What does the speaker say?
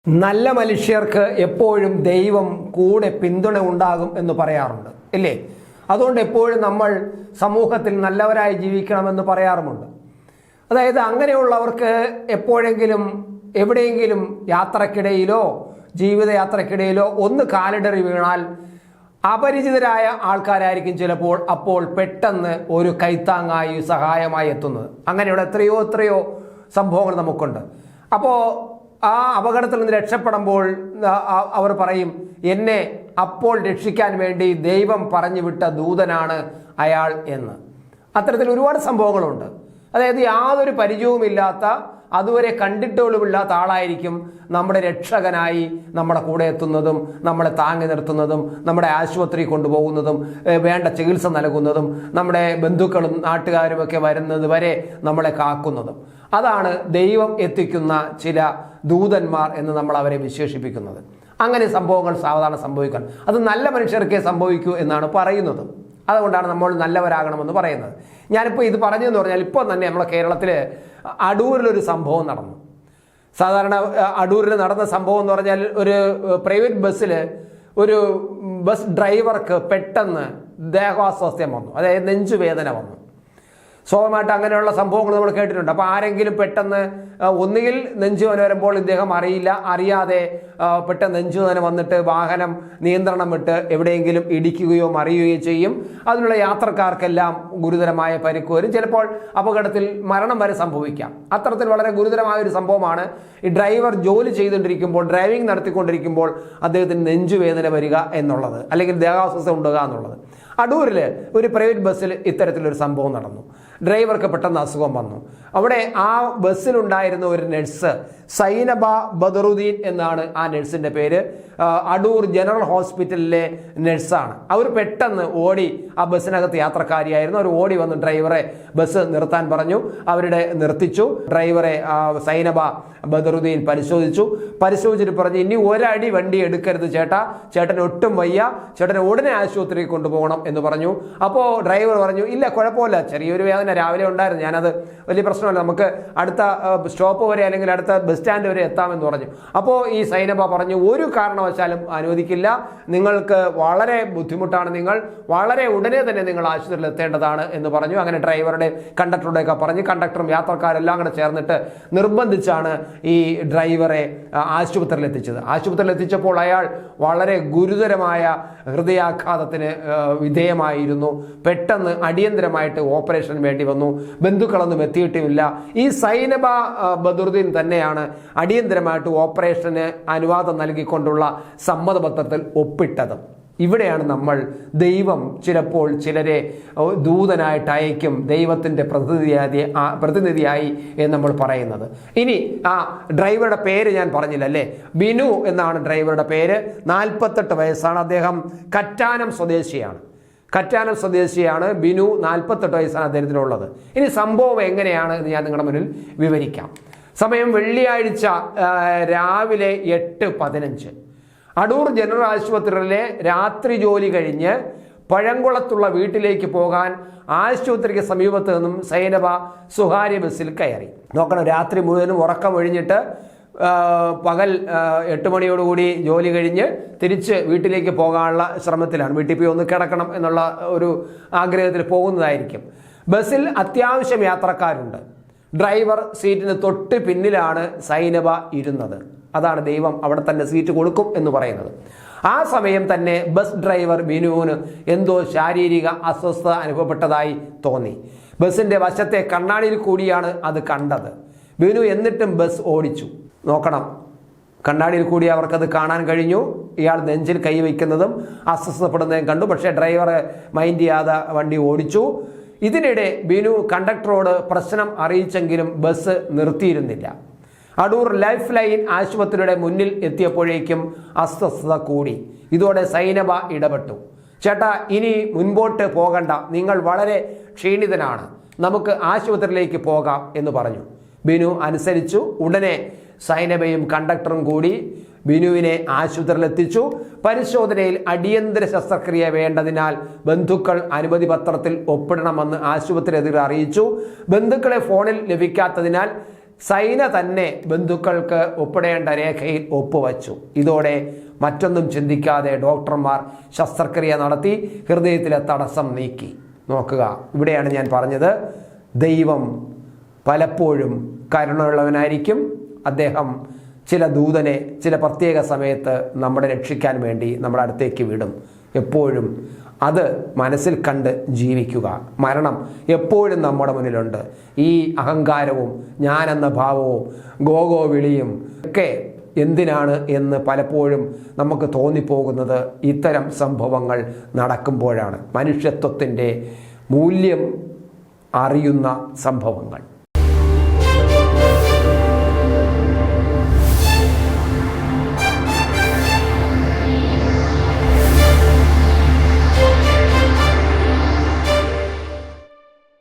നല്ല മനുഷ്യർക്ക് എപ്പോഴും ദൈവം കൂടെ പിന്തുണ ഉണ്ടാകും എന്ന് പറയാറുണ്ട് ഇല്ലേ? അതുകൊണ്ട് എപ്പോഴും നമ്മൾ സമൂഹത്തിൽ നല്ലവരായി ജീവിക്കണമെന്ന് പറയാറുമുണ്ട്. അതായത് അങ്ങനെയുള്ളവർക്ക് എപ്പോഴെങ്കിലും എവിടെയെങ്കിലും യാത്രക്കിടയിലോ ജീവിതയാത്രക്കിടയിലോ ഒന്ന് കാലിടറി വീണാൽ അപരിചിതരായ ആൾക്കാരായിരിക്കും ചിലപ്പോൾ അപ്പോൾ പെട്ടെന്ന് ഒരു കൈത്താങ്ങായി സഹായമായി എത്തുന്നത്. അങ്ങനെയുള്ള എത്രയോ സംഭവങ്ങൾ നമുക്കുണ്ട്. അപ്പോൾ ആ അപകടത്തിൽ നിന്ന് രക്ഷപ്പെടുമ്പോൾ അവർ പറയും, എന്നെ അപ്പോൾ രക്ഷിക്കാൻ വേണ്ടി ദൈവം പറഞ്ഞു വിട്ട ദൂതനാണ് അയാൾ എന്ന്. അത്തരത്തിൽ ഒരുപാട് സംഭവങ്ങളുണ്ട്. അതായത് യാതൊരു പരിചയവുമില്ലാത്ത, അതുവരെ കണ്ടിട്ടുമില്ലാത്ത ആളായിരിക്കും നമ്മുടെ രക്ഷകനായി നമ്മുടെ കൂടെ എത്തുന്നതും നമ്മളെ താങ്ങി നിർത്തുന്നതും നമ്മുടെ ആശുപത്രി കൊണ്ടുപോകുന്നതും വേണ്ട ചികിത്സ നൽകുന്നതും നമ്മുടെ ബന്ധുക്കളും നാട്ടുകാരുമൊക്കെ വരുന്നത് വരെ നമ്മളെ കാക്കുന്നതും. അതാണ് ദൈവം എത്തിക്കുന്ന ചില ദൂതന്മാർ എന്ന് നമ്മൾ അവരെ വിശേഷിപ്പിക്കുന്നത്. അങ്ങനെ സംഭവങ്ങൾ സാധാരണ സംഭവിക്കാൻ അത് നല്ല മനുഷ്യർക്കേ സംഭവിക്കൂ എന്നാണ് പറയുന്നത്. അതുകൊണ്ടാണ് നമ്മൾ നല്ലവരാകണമെന്ന് പറയുന്നത്. ഞാനിപ്പോൾ ഇത് പറഞ്ഞതെന്ന് പറഞ്ഞാൽ ഇപ്പോൾ തന്നെ നമ്മുടെ കേരളത്തിൽ അടൂരിലൊരു സംഭവം നടന്നു. സാധാരണ അടൂരിൽ നടന്ന സംഭവം എന്ന് പറഞ്ഞാൽ ഒരു പ്രൈവറ്റ് ബസ്സിൽ ഒരു ബസ് ഡ്രൈവർക്ക് പെട്ടെന്ന് ദേഹാസ്വാസ്ഥ്യം വന്നു, അതായത് നെഞ്ചുവേദന വന്നു. സ്വാഭാവികമായിട്ട് അങ്ങനെയുള്ള സംഭവങ്ങൾ നമ്മൾ കേട്ടിട്ടുണ്ട്. അപ്പോൾ ആരെങ്കിലും പെട്ടെന്ന് ഒന്നുകിൽ നെഞ്ചുവേദന വരുമ്പോൾ ഇദ്ദേഹം അറിയാതെ പെട്ടെന്ന് നെഞ്ചുവേദന വന്നിട്ട് വാഹനം നിയന്ത്രണം വിട്ട് എവിടെയെങ്കിലും ഇടിക്കുകയോ മറിയുകയോ ചെയ്യും. അതിനുള്ള യാത്രക്കാർക്കെല്ലാം ഗുരുതരമായ പരിക്ക് വരും. ചിലപ്പോൾ അപകടത്തിൽ മരണം വരെ സംഭവിക്കാം. അത്തരത്തിൽ വളരെ ഗുരുതരമായ ഒരു സംഭവമാണ് ഈ ഡ്രൈവർ ജോലി ചെയ്തുകൊണ്ടിരിക്കുമ്പോൾ, ഡ്രൈവിംഗ് നടത്തിക്കൊണ്ടിരിക്കുമ്പോൾ അദ്ദേഹത്തിന് നെഞ്ചുവേദന വരിക എന്നുള്ളത്, അല്ലെങ്കിൽ ദേഹാസ്വസ്ഥ ഉണ്ടാകുക എന്നുള്ളത്. അടൂരിൽ ഒരു പ്രൈവറ്റ് ബസ്സിൽ ഇത്തരത്തിലൊരു സംഭവം നടന്നു. ഡ്രൈവർക്ക് പെട്ടെന്ന് അസുഖം വന്നു. അവിടെ ആ ബസ്സിലുണ്ടായിരുന്ന ഒരു നഴ്സ്, സൈനബ ബദറുദ്ദീൻ എന്നാണ് ആ നഴ്സിൻ്റെ പേര്. അടൂർ ജനറൽ ഹോസ്പിറ്റലിലെ നഴ്സാണ്. അവർ പെട്ടെന്ന് ഓടി, ആ ബസ്സിനകത്ത് യാത്രക്കാരിയായിരുന്നു, അവർ ഓടി വന്ന് ഡ്രൈവറെ ബസ് നിർത്താൻ പറഞ്ഞു. അവരുടെ നിർത്തിച്ചു. ഡ്രൈവറെ സൈനബ ബദറുദ്ദീൻ പരിശോധിച്ചിട്ട് പറഞ്ഞു, ഇനി ഒരടി വണ്ടി എടുക്കരുത് ചേട്ടാ, ചേട്ടന് ഒട്ടും വയ്യ, ചേട്ടനെ ഉടനെ ആശുപത്രിയിൽ കൊണ്ടുപോകണം എന്ന് പറഞ്ഞു. അപ്പോൾ ഡ്രൈവർ പറഞ്ഞു, ഇല്ല കുഴപ്പമില്ല, ചെറിയൊരു വേദന രാവിലെ ഉണ്ടായിരുന്നു, ഞാനത് വലിയ പ്രശ്നമല്ല, നമുക്ക് അടുത്ത സ്റ്റോപ്പ് വരെ അല്ലെങ്കിൽ അടുത്ത ബസ് സ്റ്റാൻഡ് വരെ എത്താമെന്ന് പറഞ്ഞു. അപ്പോൾ ഈ സൈനബ പറഞ്ഞു, ഒരു കാരണവശാലും അനുവദിക്കില്ല, നിങ്ങൾക്ക് വളരെ ബുദ്ധിമുട്ടാണ്, നിങ്ങൾ വളരെ ഉടനെ തന്നെ നിങ്ങൾ ആശുപത്രിയിൽ എത്തേണ്ടതാണ് എന്ന് പറഞ്ഞു. അങ്ങനെ ഡ്രൈവറുടെ കണ്ടക്ടറുടെയൊക്കെ പറഞ്ഞ് കണ്ടക്ടറും യാത്രക്കാരെല്ലാം കൂടെ ചേർന്നിട്ട് നിർബന്ധിച്ചാണ് ഈ ഡ്രൈവറെ ആശുപത്രിയിൽ എത്തിച്ചത്. ആശുപത്രിയിൽ എത്തിച്ചപ്പോൾ അയാൾ വളരെ ഗുരുതരമായ ഹൃദയാഘാതത്തിന് വിധേയമായിരുന്നു. പെട്ടെന്ന് അടിയന്തരമായിട്ട് ഓപ്പറേഷന് വേണ്ടി വന്നു. ബന്ധുക്കളൊന്നും എത്തിയിട്ടുമില്ല. ഈ സൈനബ ബദറുദ്ദീൻ തന്നെയാണ് അടിയന്തരമായിട്ട് ഓപ്പറേഷന് അനുവാദം നൽകിക്കൊണ്ടുള്ള സമ്മതപത്രത്തിൽ ഒപ്പിട്ടത്. ഇവിടെയാണ് നമ്മൾ ദൈവം ചിലപ്പോൾ ചിലരെ ദൂതനായിട്ട് അയക്കും, ദൈവത്തിൻ്റെ പ്രതിനിധിയായി എന്ന് നമ്മൾ പറയുന്നത്. ഇനി ആ ഡ്രൈവറുടെ പേര് ഞാൻ പറഞ്ഞില്ല അല്ലേ, ബിനു എന്നാണ് ഡ്രൈവറുടെ പേര്. 48 വയസ്സാണ്. അദ്ദേഹം കറ്റാനം സ്വദേശിയാണ് ബിനു. 48 വയസ്സാണ് അദ്ദേഹത്തിനുള്ളത്. ഇനി സംഭവം എങ്ങനെയാണ് എന്ന് ഞാൻ നിങ്ങളുടെ മുന്നിൽ വിവരിക്കാം. സമയം വെള്ളിയാഴ്ച രാവിലെ 8:15. അടൂർ ജനറൽ ആശുപത്രിയിലെ രാത്രി ജോലി കഴിഞ്ഞ് പഴങ്കുളത്തുള്ള വീട്ടിലേക്ക് പോകാൻ ആശുപത്രിക്ക് സമീപത്ത് നിന്നും സൈനബ സ്വകാര്യ ബസ്സിൽ കയറി. നോക്കണം, രാത്രി മുഴുവനും ഉറക്കം ഒഴിഞ്ഞിട്ട് പകൽ 8 മണിയോടുകൂടി ജോലി കഴിഞ്ഞ് തിരിച്ച് വീട്ടിലേക്ക് പോകാനുള്ള ശ്രമത്തിലാണ്. വീട്ടിൽ പോയി ഒന്ന് കിടക്കണം എന്നുള്ള ഒരു ആഗ്രഹത്തിൽ പോകുന്നതായിരിക്കും. ബസ്സിൽ അത്യാവശ്യം യാത്രക്കാരുണ്ട്. ഡ്രൈവർ സീറ്റിന് തൊട്ട് പിന്നിലാണ് സൈനബ ഇരുന്നത്. അതാണ് ദൈവം അവിടെ തന്നെ സീറ്റ് കൊടുക്കും എന്ന് പറയുന്നത്. ആ സമയം തന്നെ ബസ് ഡ്രൈവർ ബിനുവിന് എന്തോ ശാരീരിക അസ്വസ്ഥത അനുഭവപ്പെട്ടതായി തോന്നി. ബസ്സിൻ്റെ വശത്തെ കണ്ണാടിയിൽ കൂടിയാണ് അത് കണ്ടത്. ബിനു എന്നിട്ടും ബസ് ഓടിച്ചു. നോക്കണം, കണ്ണാടിയിൽ കൂടി അവർക്കത് കാണാൻ കഴിഞ്ഞു. ഇയാൾ നെഞ്ചിൽ കൈവയ്ക്കുന്നതും അസ്വസ്ഥപ്പെടുന്നതും കണ്ടു. പക്ഷേ ഡ്രൈവർ മൈൻഡ് ചെയ്യാതെ വണ്ടി ഓടിച്ചു. ഇതിനിടെ ബിനു കണ്ടക്ടറോട് പ്രശ്നം അറിയിച്ചെങ്കിലും ബസ് നിർത്തിയിരുന്നില്ല. അടൂർ ലൈഫ് ലൈൻ ആശുപത്രിയുടെ മുന്നിൽ എത്തിയപ്പോഴേക്കും അസ്വസ്ഥത കൂടി. ഇതോടെ സൈനബ ഇടപെട്ടു. ചേട്ടാ, ഇനി മുൻപോട്ട് പോകണ്ട, നിങ്ങൾ വളരെ ക്ഷീണിതനാണ്, നമുക്ക് ആശുപത്രിയിലേക്ക് പോകാം എന്ന് പറഞ്ഞു. ബിനു അനുസരിച്ചു. ഉടനെ സൈനബയും കണ്ടക്ടറും കൂടി ബിനുവിനെ ആശുപത്രിയിൽ എത്തിച്ചു. പരിശോധനയിൽ അടിയന്തര ശസ്ത്രക്രിയ വേണ്ടതിനാൽ ബന്ധുക്കൾ അനുമതി പത്രത്തിൽ ഒപ്പിടണമെന്ന് ആശുപത്രി അധികൃതർ അറിയിച്ചു. ബന്ധുക്കളെ ഫോണിൽ ലഭിക്കാത്തതിനാൽ സൈന തന്നെ ബന്ധുക്കൾക്ക് ഒപ്പിടേണ്ട രേഖയിൽ ഒപ്പുവച്ചു. ഇതോടെ മറ്റൊന്നും ചിന്തിക്കാതെ ഡോക്ടർമാർ ശസ്ത്രക്രിയ നടത്തി ഹൃദയത്തിലെ തടസ്സം നീക്കി. നോക്കുക, ഇവിടെയാണ് ഞാൻ പറഞ്ഞത്, ദൈവം പലപ്പോഴും കരുണയുള്ളവനായിരിക്കും. അദ്ദേഹം ചില ദൂതനെ ചില പ്രത്യേക സമയത്ത് നമ്മളെ രക്ഷിക്കാൻ വേണ്ടി നമ്മുടെ അടുത്തേക്ക് വിടും. എപ്പോഴും അത് മനസ്സിൽ കണ്ട് ജീവിക്കുക. മരണം എപ്പോഴും നമ്മുടെ മുന്നിലുണ്ട്. ഈ അഹങ്കാരവും ഞാനെന്ന ഭാവവും ഗോഗോ വിളിയും ഒക്കെ എന്തിനാണ് എന്ന് പലപ്പോഴും നമുക്ക് തോന്നിപ്പോകുന്നത് ഇത്തരം സംഭവങ്ങൾ നടക്കുമ്പോഴാണ്. മനുഷ്യത്വത്തിൻ്റെ മൂല്യം അറിയുന്ന സംഭവങ്ങൾ.